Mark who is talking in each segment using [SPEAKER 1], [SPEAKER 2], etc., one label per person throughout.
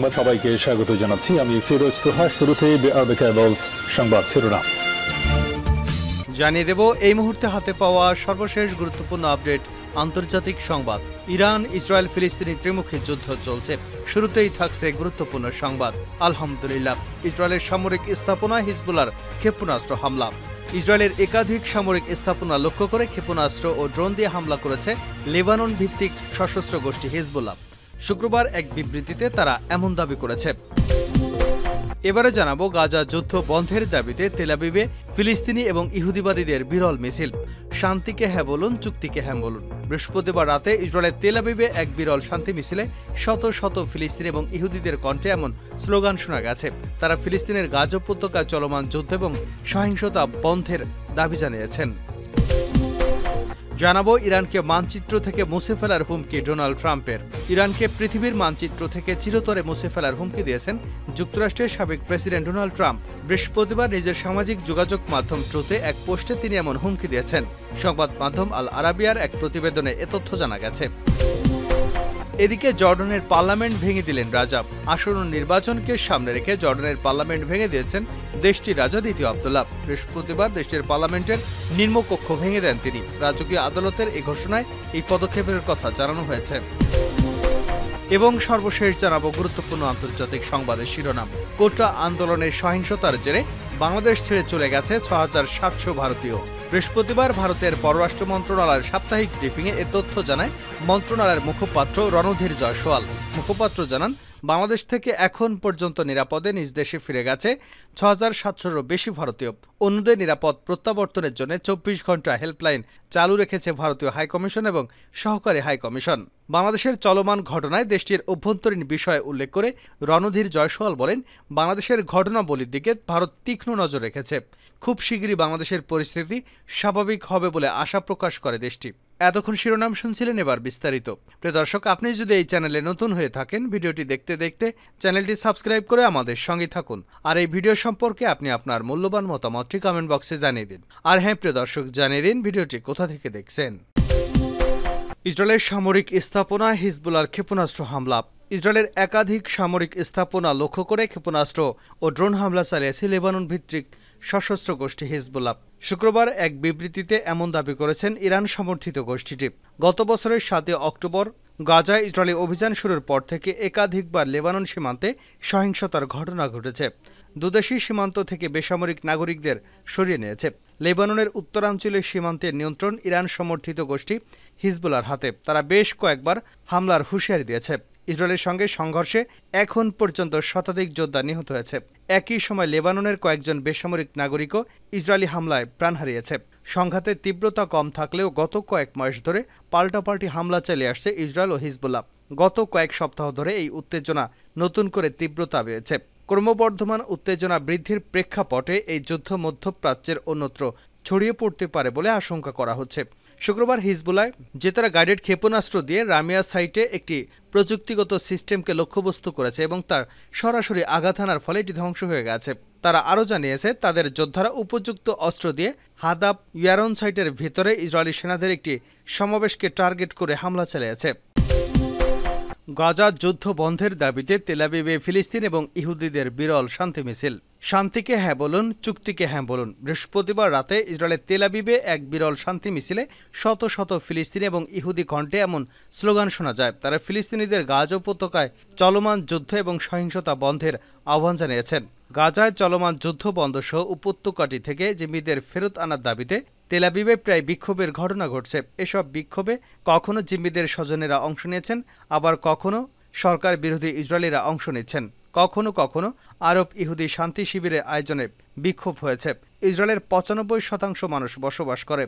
[SPEAKER 1] সংবাদ সবাইকে স্বাগত জানাচ্ছি। আমি ফিরোজ তোহা। শুরুতেই সংবাদ শিরোনাম
[SPEAKER 2] জানিয়ে দেব এই মুহূর্তে হাতে পাওয়া সর্বশেষ গুরুত্বপূর্ণ আপডেট। আন্তর্জাতিক সংবাদ। ইরান ইসরায়েল ফিলিস্তিনি ত্রিমুখী যুদ্ধ চলছে। শুরুতেই থাকছে গুরুত্বপূর্ণ সংবাদ। আলহামদুলিল্লাহ, ইসরায়েলের সামরিক স্থাপনা হিজবুল্লাহর ক্ষেপণাস্ত্র হামলা। ইসরায়েলের একাধিক সামরিক স্থাপনা লক্ষ্য করে ক্ষেপণাস্ত্র ও ড্রোন দিয়ে হামলা করেছে লেবানন ভিত্তিক সশস্ত্র গোষ্ঠী হিজবুল্লাহ। শুক্রবার এক বিবৃতিতে তারা এমন দাবি করেছে। এবারে জানাবো গাজা যুদ্ধ বন্ধের দাবিতে তেল আবিবে ফিলিস্তিনি এবং ইহুদিবাদীদের বিরল মিছিল। শান্তিকে হ্যাঁ বলুন, চুক্তিকে হ্যাঁ বলুন। বৃহস্পতিবার রাতে ইসরায়েলের তেল আবিবে এক বিরল শান্তি মিছিলে শত শত ফিলিস্তিনি এবং ইহুদিদের কণ্ঠে এমন স্লোগান শোনা গেছে। তারা ফিলিস্তিনের গাজা উপত্যকায় চলমান যুদ্ধ এবং সহিংসতা বন্ধের দাবি জানিয়েছেন। জানাবো ইরানকে মানচিত্র থেকে মুছে ফেলার হুমকি ডোনাল্ড ট্রাম্পের। ইরানকে পৃথিবীর মানচিত্র থেকে চিরতরে মুছে ফেলার হুমকি দিয়েছেন যুক্তরাষ্ট্রের সাবেক প্রেসিডেন্ট ডোনাল্ড ট্রাম্প। বৃহস্পতিবার নিজের সামাজিক যোগাযোগ মাধ্যম ট্রুথে এক পোস্টে তিনি এমন হুমকি দিয়েছেন। সংবাদ মাধ্যম আল আরাবিয়ার এক প্রতিবেদনে এ তথ্য জানা গেছে। এদিকে জর্ডানের পার্লামেন্ট ভেঙে দিলেন রাজা। আসন্ন নির্বাচনকে সামনে রেখে জর্ডানের পার্লামেন্ট ভেঙে দিয়েছেন দেশটির রাজা দ্বিতীয় আব্দুল্লাহ। বৃহস্পতিবার দেশটির পার্লামেন্টের নিম্নকক্ষ ভেঙে দেন তিনি। রাজকীয় আদালতের এই ঘোষণায় এই পদক্ষেপের কথা জানানো হয়েছে। এবং সর্বশেষ জানাবো গুরুত্বপূর্ণ আন্তর্জাতিক সংবাদের শিরোনাম। কোটা আন্দোলনের সহিংসতার জেরে বাংলাদেশ ছেড়ে চলে গেছে ৬৭০০ ভারতীয়। বৃহস্পতিবার ভারতের পররাষ্ট্র মন্ত্রণালয়ের সাপ্তাহিক ব্রিফিংয়ে এ তথ্য জানায় মন্ত্রণালয়ের মুখপাত্র রণধীর জয়সওয়াল। মুখপাত্র জানান, বাংলাদেশ থেকে এখন পর্যন্ত নিরাপদে নিজ দেশে ফিরে গেছে ৬৭০০-র বেশি ভারতীয়। অন্যদের নিরাপদ প্রত্যাবর্তনের জন্য ২৪ ঘণ্টা হেল্পলাইন চালু রেখেছে ভারতীয় হাইকমিশন এবং সহকারী হাইকমিশন। বাংলাদেশের চলমান ঘটনায় দেশটির অভ্যন্তরীণ বিষয়ে উল্লেখ করে রণধীর জয়সওয়াল বলেন, বাংলাদেশের ঘটনাবলীর দিকে ভারত তীক্ষ্ণ নজর রেখেছে। খুব শীঘ্রই বাংলাদেশের পরিস্থিতি স্বাভাবিক হবে বলে আশা প্রকাশ করে দেশটি। এতক্ষণ শিরোনাম শুনছিলেন, এবার বিস্তারিত। প্রিয় দর্শক, আপনি যদি এই চ্যানেলে নতুন হয়ে থাকেন, ভিডিওটি দেখতে দেখতে চ্যানেলটি সাবস্ক্রাইব করে আমাদের সঙ্গে থাকুন। আর এই ভিডিও সম্পর্কে আপনি আপনার মূল্যবান মতামতটি কমেন্ট বক্সে জানিয়ে দিন। আর হ্যাঁ প্রিয় দর্শক, জানিয়ে দিন ভিডিওটি কোথা থেকে দেখছেন। ইসরায়েলের সামরিক স্থাপনা হিজবুল্লাহর ক্ষেপণাস্ত্র হামলা। ইসরায়েলের একাধিক সামরিক স্থাপনা লক্ষ্য করে ক্ষেপণাস্ত্র ও ড্রোন হামলা চালিয়েছে লেবানন ভিত্তিক সশস্ত্র গোষ্ঠী হিজবুল্লাহ। শুক্রবার এক বিবৃতিতে এমন দাবি করেছেন ইরান সমর্থিত গোষ্ঠীটি। গত বছরের ৭ অক্টোবর গাজায় ইসরায়েলি অভিযান শুরুর পর থেকে একাধিকবার লেবানন সীমান্তে সহিংসতার ঘটনা ঘটেছে। দুদেশী সীমান্ত থেকে বেসামরিক নাগরিকদের সরিয়ে নিয়েছে। লেবাননের উত্তরাঞ্চলের সীমান্তের নিয়ন্ত্রণ ইরান সমর্থিত গোষ্ঠী হিজবুল্লাহর হাতে। তারা বেশ কয়েকবার হামলার হুঁশিয়ারি দিয়েছে। ইসরায়েলের সঙ্গে সংঘর্ষে এখন পর্যন্ত শতাধিক যোদ্ধা নিহত হয়েছে। একই সময় লেবাননের কয়েকজন বেসামরিক নাগরিকও ইসরায়েলি হামলায় প্রাণ হারিয়েছে। সংঘাতের তীব্রতা কম থাকলেও গত কয়েক মাস ধরে পাল্টাপাল্টি হামলা চালিয়ে আসছে ইসরায়েল ও হিজবুল্লাহ। গত কয়েক সপ্তাহ ধরে এই উত্তেজনা নতুন করে তীব্রতা বেড়েছে। ক্রমবর্ধমান উত্তেজনা বৃদ্ধির প্রেক্ষাপটে এই যুদ্ধ মধ্যপ্রাচ্যের অন্যত্র ছড়িয়ে পড়তে পারে বলে আশঙ্কা করা হচ্ছে। শুক্রবার হিজবুল্লাহ যে তারা গাইডেড ক্ষেপণাস্ত্র দিয়ে রামিয়া সাইটে একটি প্রযুক্তিগত সিস্টেমকে লক্ষ্যবস্তু করেছে এবং তার সরাসরি আঘাত হানার ফলে এটি ধ্বংস হয়ে গেছে। তারা আরও জানিয়েছে, তাদের যোদ্ধারা উপযুক্ত অস্ত্র দিয়ে হাদাব ইয়ারন সাইটের ভেতরে ইসরায়েলি সেনাদের একটি সমাবেশকে টার্গেট করে হামলা চালিয়েছে। গাজা যুদ্ধ বন্ধের দাবিতে তেল আবিবে ফিলিস্তিন এবং ইহুদিদের বিরল শান্তি মিছিল। শান্তিকে হ্যাঁ বলুন, চুক্তিকে হ্যাঁ বলুন। বৃহস্পতিবার রাতে ইসরায়েলের তেল আবিবে এক বিরল শান্তি মিছিলে শত শত ফিলিস্তিনি এবং ইহুদি কণ্ঠে এমন স্লোগান শোনা যায়। তারা ফিলিস্তিনিদের গাজা উপত্যকায় চলমান যুদ্ধ এবং সহিংসতা বন্ধের আহ্বান জানিয়েছেন। গাজায় চলমান যুদ্ধ বন্ধ সহ উপত্যকাটি থেকে জিম্মিদের ফেরত আনার দাবিতে তেল আবিবে প্রায় বিক্ষোভের ঘটনা ঘটছে। এসব বিক্ষোভে কখনো জিম্মিদের স্বজনেরা অংশ নিয়েছেন, আবার কখনো সরকার বিরোধী ইসরায়েলিরা অংশ নিচ্ছেন। কখনো কখনো আরব ইহুদি শান্তি শিবিরের আয়োজনে বিক্ষোভ হয়েছে। ইসরায়েলের ৯৫% মানুষ বসবাস করে।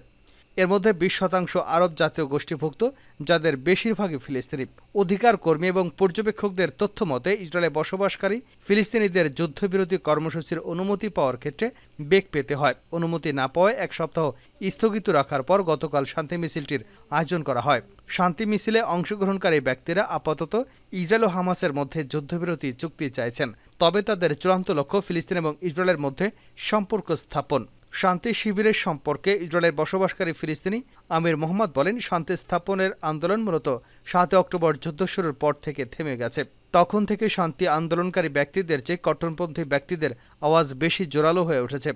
[SPEAKER 2] এর মধ্যে ২০% আরব জাতীয় গোষ্ঠীভুক্ত, যাদের বেশিরভাগই ফিলিস্তিনি। অধিকার কর্মী এবং পর্যবেক্ষকদের তথ্য মতে ইসরায়েলে বসবাসকারী ফিলিস্তিনিদের যুদ্ধবিরতি কর্মসূচির অনুমতি পাওয়ার ক্ষেত্রে বেগ পেতে হয়। অনুমতি না পাওয়ায় এক সপ্তাহ স্থগিত রাখার পর গতকাল শান্তি মিছিলটির আয়োজন করা হয়। শান্তি মিছিলে অংশগ্রহণকারী ব্যক্তিরা আপাতত ইসরায়েল ও হামাসের মধ্যে যুদ্ধবিরতি চুক্তি চাইছেন, তবে তাদের চূড়ান্ত লক্ষ্য ফিলিস্তিন এবং ইসরায়েলের মধ্যে সম্পর্ক স্থাপন। শান্তি শিবিরের সম্পর্কে ইসরায়েলের বসবাসকারী ফিলিস্তিনি আমির মোহাম্মদ বলেন, শান্তি স্থাপনের আন্দোলন মূলত ৭ অক্টোবর যুদ্ধ শুরুর পর থেকে থেমে গেছে। তখন থেকে শান্তি আন্দোলনকারী ব্যক্তিদের চেয়ে কট্টরপন্থী ব্যক্তিদের আওয়াজ বেশি জোরালো হয়ে উঠেছে।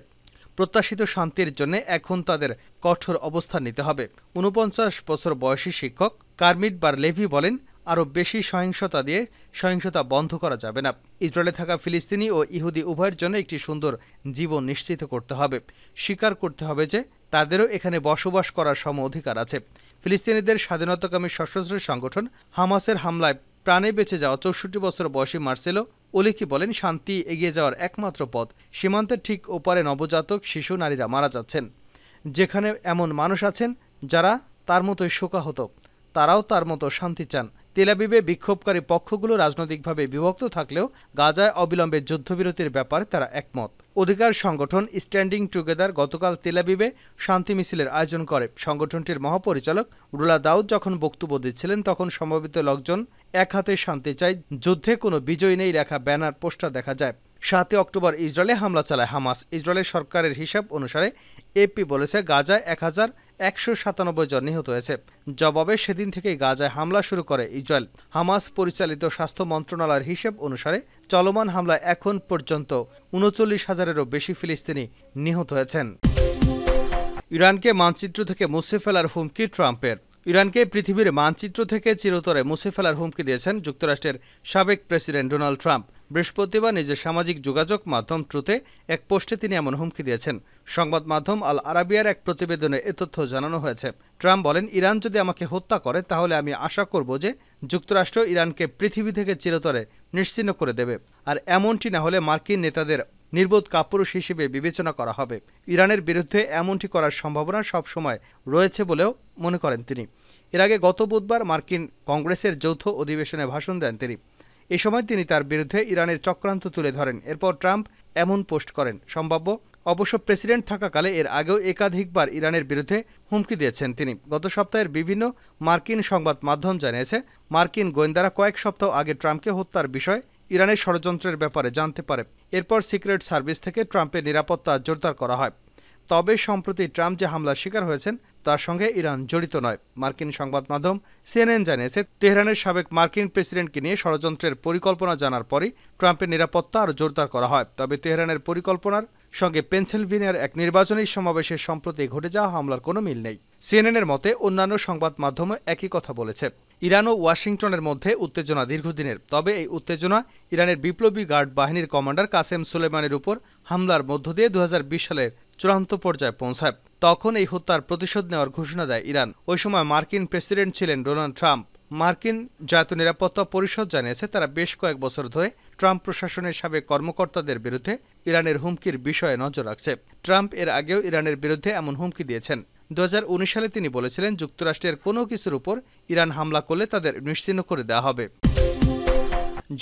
[SPEAKER 2] প্রত্যাশিত শান্তির জন্য এখন তাদের কঠোর অবস্থান নিতে হবে। ৪৯ বছর বয়সী শিক্ষক কার্মিট বার-লেভি বলেন, আরও বেশি সহিংসতা দিয়ে সহিংসতা বন্ধ করা যাবে না। ইসরায়েলে থাকা ফিলিস্তিনি ও ইহুদি উভয়ের জন্য একটি সুন্দর জীবন নিশ্চিত করতে হবে। স্বীকার করতে হবে যে তাদেরও এখানে বসবাস করার সম অধিকার আছে। ফিলিস্তিনিদের স্বাধীনতাকামী সশস্ত্র সংগঠন হামাসের হামলায় প্রাণে বেঁচে যাওয়া ৬৪ বছর বয়সী মার্সেলো ওলেকি বলেন, শান্তি এগিয়ে যাওয়ার একমাত্র পথ। সীমান্তের ঠিক ওপারে নবজাতক শিশু নারীরা মারা যাচ্ছেন। যেখানে এমন মানুষ আছেন যারা তার মতোই শোকাহত, তারাও তার মতো শান্তি চান। তেল আবিবে বিক্ষোভকারী পক্ষগুলো রাজনৈতিকভাবে বিভক্ত থাকলেও গাজায় অবিলম্বে যুদ্ধবিরতির ব্যাপারে তারা একমত। অধিকার সংগঠন স্ট্যান্ডিং টুগেদার গতকাল তেল আবিবে শান্তি মিছিলের আয়োজন করে। সংগঠনটির মহাপরিচালক রুলা দাউদ যখন বক্তব্য দিচ্ছিলেন, তখন সমবেত লোকজন এক হাতে শান্তি চাই, যুদ্ধে কোনো বিজয় নেই লেখা ব্যানার পোস্টার দেখা যায়। ৭ অক্টোবর ইসরায়েলে হামলা চালায় হামাস। ইসরায়েলের সরকারের হিসাব অনুসারে এপি বলেছে, গাজায় ১,১৯৭ জন নিহত হয়েছে। জবাবে সেদিন থেকেই গাজায় হামলা শুরু করে ইসরায়েল। হামাস পরিচালিত স্বাস্থ্য মন্ত্রণালয়ের হিসেব অনুসারে চলমান হামলায় এখন পর্যন্ত ৩৯,০০০-এরও বেশি ফিলিস্তিনি নিহত হয়েছেন। ইরানকে মানচিত্র থেকে মুছে ফেলার হুমকি ট্রাম্পের। ইরানকে পৃথিবীর মানচিত্র থেকে চিরতরে মুছে ফেলার হুমকি দিয়েছেন যুক্তরাষ্ট্রের সাবেক প্রেসিডেন্ট ডোনাল্ড ট্রাম্প। বৃহস্পতিবার নিজের সামাজিক যোগাযোগ মাধ্যম ট্রুথে এক পোস্টে তিনি এমন হুমকি দিয়েছেন। সংবাদ মাধ্যম আল আরাবিয়ার এক প্রতিবেদনে এ তথ্য জানানো হয়েছে। ট্রাম্প বলেন, ইরান যদি আমাকে হত্যা করে তাহলে আমি আশা করব যে যুক্তরাষ্ট্র ইরানকে পৃথিবী থেকে চিরতরে নিশ্চিহ্ন করে দেবে, আর এমনটি না হলে মার্কিন নেতাদের নির্বোধ কাপুরুষ হিসেবে বিবেচনা করা হবে। ইরানের বিরুদ্ধে এমনটি করার সম্ভাবনা সবসময় রয়েছে বলেও মনে করেন তিনি। এর আগে গত বুধবার মার্কিন কংগ্রেসের যৌথ অধিবেশনে ভাষণ দেন তিনি। এই সময় তিনি তার বিরুদ্ধে ইরানের চক্রান্ত তুলে ধরেন। এরপর ট্রাম্প এমন পোস্ট করেন। সম্ভাব্য অবশ্য প্রেসিডেন্ট থাকাকালে এর আগেও একাধিকবার ইরানের বিরুদ্ধে হুমকি দিয়েছেন তিনি। গত সপ্তাহের বিভিন্ন মার্কিন সংবাদ মাধ্যম জানিয়েছে, মার্কিন গোয়েন্দারা কয়েক সপ্তাহ আগে ট্রাম্পকে হত্যার বিষয়ে ইরানের ষড়যন্ত্রের ব্যাপারে জানতে পারে। এরপর সিক্রেট সার্ভিস থেকে ট্রাম্পের নিরাপত্তা জোরদার করা হয়। তবে সম্প্রতি ট্রাম্প যে হামলার শিকার হয়েছেন তার সঙ্গে ইরান জড়িত নয়। মার্কিন সংবাদ মাধ্যম সিএনএন জানিয়েছে, তেহরানের সাবেক মার্কিন প্রেসিডেন্টকে নিয়ে ষড়যন্ত্রের পরিকল্পনা জানার পরই ট্রাম্পের নিরাপত্তা আরও জোরদার করা হয়। তবে তেহরানের পরিকল্পনার সঙ্গে পেনসিলভেনিয়ার এক নির্বাচনী সমাবেশে সম্প্রতি ঘটে যাওয়া হামলার কোনো মিল নেই। সিএনএনের মতে অন্যান্য সংবাদ মাধ্যমে একই কথা বলেছে। ইরান ও ওয়াশিংটনের মধ্যে উত্তেজনা দীর্ঘদিনের। তবে এই উত্তেজনা ইরানের বিপ্লবী গার্ড বাহিনীর কমান্ডার কাসেম সুলেমানির উপর হামলার মধ্য দিয়ে ২০২০ সালের চূড়ান্ত পর্যায়ে পৌঁছায়। তখন এই হত্যার প্রতিশোধ নেওয়ার ঘোষণা দেয় ইরান। ওই সময় মার্কিন প্রেসিডেন্ট ছিলেন ডোনাল্ড ট্রাম্প। মার্কিন জাতীয় নিরাপত্তা পরিষদ জানিয়েছে, তারা বেশ কয়েক বছর ধরে ট্রাম্প প্রশাসনের সাবেক কর্মকর্তাদের বিরুদ্ধে ইরানের হুমকির বিষয়ে নজর রাখছে। ট্রাম্প এর আগেও ইরানের বিরুদ্ধে এমন হুমকি দিয়েছেন। ২০১৯ সালে তিনি বলেছিলেন, যুক্তরাষ্ট্রের কোনো কিছুর উপর ইরান হামলা করলে তাদের নিশ্চিহ্ন করে দেওয়া হবে।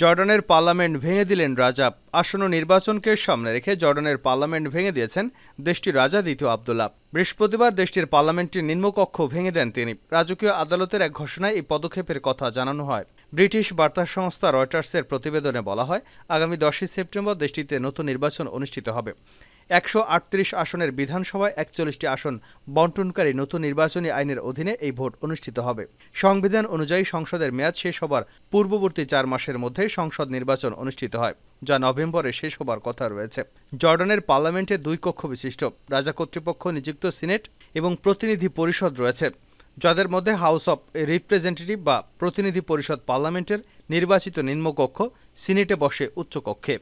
[SPEAKER 2] জর্ডানের পার্লামেন্ট ভেঙে দিলেন রাজা। আসন্ন নির্বাচনকে সামনে রেখে জর্ডানের পার্লামেন্ট ভেঙে দিয়েছেন দেশটির রাজা দ্বিতীয় আবদুল্লাহ। বৃহস্পতিবার দেশটির পার্লামেন্টের নিম্নকক্ষ ভেঙে দেন তিনি। রাজকীয় আদালতের এক ঘোষণায় এই পদক্ষেপের কথা জানানো হয়। ব্রিটিশ বার্তা সংস্থা রয়টার্সের প্রতিবেদনে বলা হয়, আগামী ১০ সেপ্টেম্বর দেশটিতে নতুন নির্বাচন অনুষ্ঠিত হবে। ১৩৮ আসনের বিধানসভায় ৪১টি আসন বণ্টনকারী নতুন নির্বাচনী আইনের অধীনে এই ভোট অনুষ্ঠিত হবে। সংবিধান অনুযায়ী সংসদের মেয়াদ শেষ হবার পূর্ববর্তী ৪ মাসের মধ্যে সংসদ নির্বাচন অনুষ্ঠিত হয়, যা নভেম্বরে শেষ হবার কথা রয়েছে। জর্ডানের পার্লামেন্টে ২ কক্ষ বিশিষ্ট রাজা কর্তৃপক্ষ নিযুক্ত সিনেট এবং প্রতিনিধি পরিষদ রয়েছে, যাদের মধ্যে হাউস অব রিপ্রেজেন্টেটিভ বা প্রতিনিধি পরিষদ পার্লামেন্টের নির্বাচিত নিম্নকক্ষ, সিনেটে বসে উচ্চকক্ষে।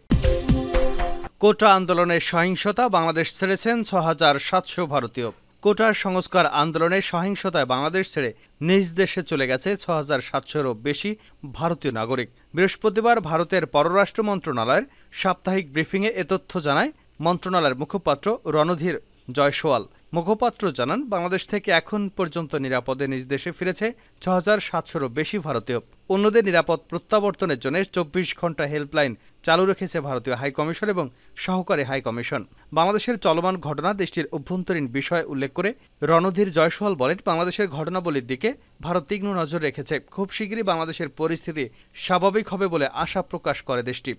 [SPEAKER 2] কোটা আন্দোলনের সহিংসতা, বাংলাদেশ ছেড়েছেন ৬,৭০০ ভারতীয়। কোটার সংস্কার আন্দোলনের সহিংসতায় বাংলাদেশ ছেড়ে নিজ দেশে চলে গেছে ৬,৭০০-রও বেশি ভারতীয় নাগরিক। বৃহস্পতিবার ভারতের পররাষ্ট্র মন্ত্রণালয়ের সাপ্তাহিক ব্রিফিংয়ে এ তথ্য জানায় মন্ত্রণালয়ের মুখপাত্র রণধীর জয়সওয়াল। মুখপাত্র জানান, বাংলাদেশ থেকে এখন পর্যন্ত নিরাপদে নিজ দেশে ফিরেছে ৬,৭০০-রও বেশি ভারতীয়। অন্যদের নিরাপদ প্রত্যাবর্তনের জন্য ২৪ ঘণ্টা হেল্পলাইন চালু রেখেছে ভারতীয় হাইকমিশন এবং সহকারী হাইকমিশন। বাংলাদেশের চলমান ঘটনা দেশটির অভ্যন্তরীণ বিষয় উল্লেখ করে রণধীর জয়সওয়াল বলেন, বাংলাদেশের ঘটনাবলীর দিকে ভারত তীক্ষ্ণ নজর রেখেছে। খুব শীঘ্রই বাংলাদেশের পরিস্থিতি স্বাভাবিক হবে বলে আশা প্রকাশ করে দেশটি।